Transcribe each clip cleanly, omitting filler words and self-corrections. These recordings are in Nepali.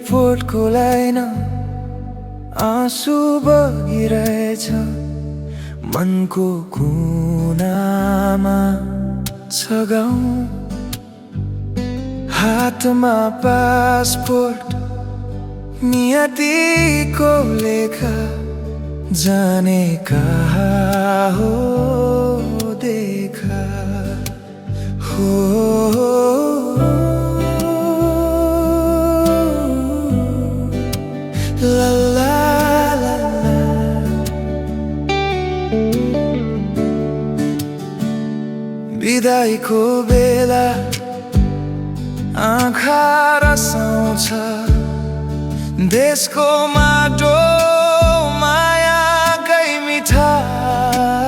रिपोर्टको लाइन आँसु बगिरहेछ मनको कुनामा छ गाउँ हातमा पासपोर्ट नियतिको लेखा जाने कहाँ हो देखा हो ला ला ला ला। बिदाईको बेला आँखा रसाउँछ देशको माटो मायाकै मिठास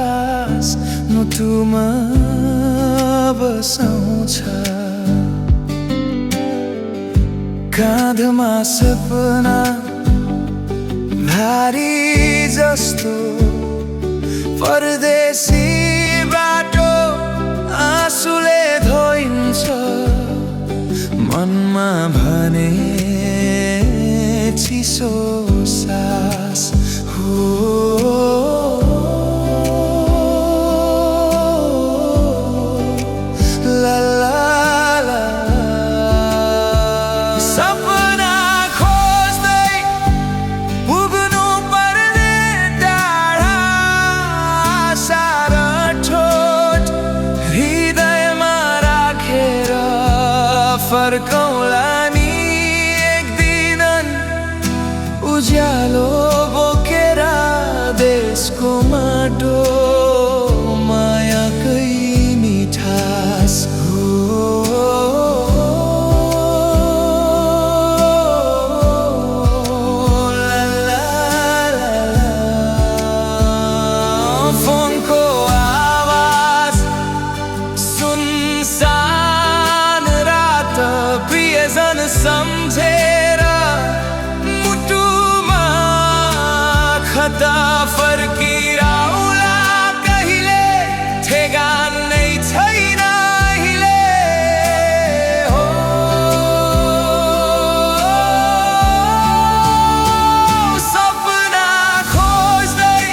मुटुमा बसाउँछ काँधमा सपना भारी जस्तो परदेशी बाटो आँसुले धोइन्छ मनमा भने चिसो सास हो ला ला ला। सपना खोज्दै पुग्नु पर्ने टाढा सारा ठोट हृदयमा राखेर फर्कौँला नि एक दिन उज्यालो बोकेर देशको माटो मायाकै मिठास हो ला ला ला ला। फोनको आवाज सुनसान रात प्रियजन सम्झेर मुटुमा खता फर्किराउला कहिले ठेगान नै छैन अहिले हो सपना खोज्दै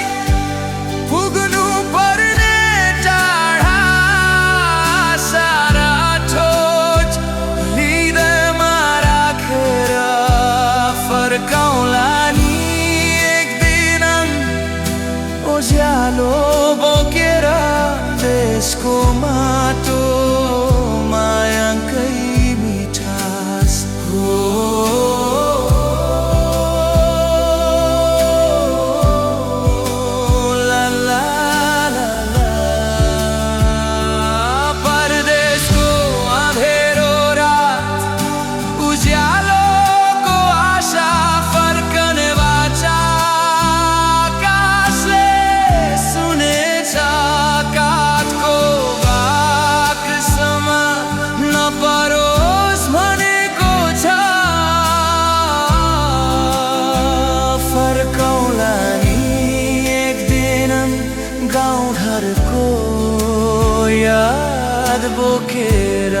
पुग्नु पर्ने टाढा सारा ठोट हृदयमा राखेर फर्कौँला नि एक दिन उज्यालो बोकेर देशको माटो मायाकै मिठास हो ला ला ला ला। परदेशको अँधेरो रात उज्यालोको आशा फर्कने वाचा आकाशले सुनेछ काठको बाक्समा नपरोस् भनेको छ फर्कौँला नि एक दिन गाउँघरको याद बोकेर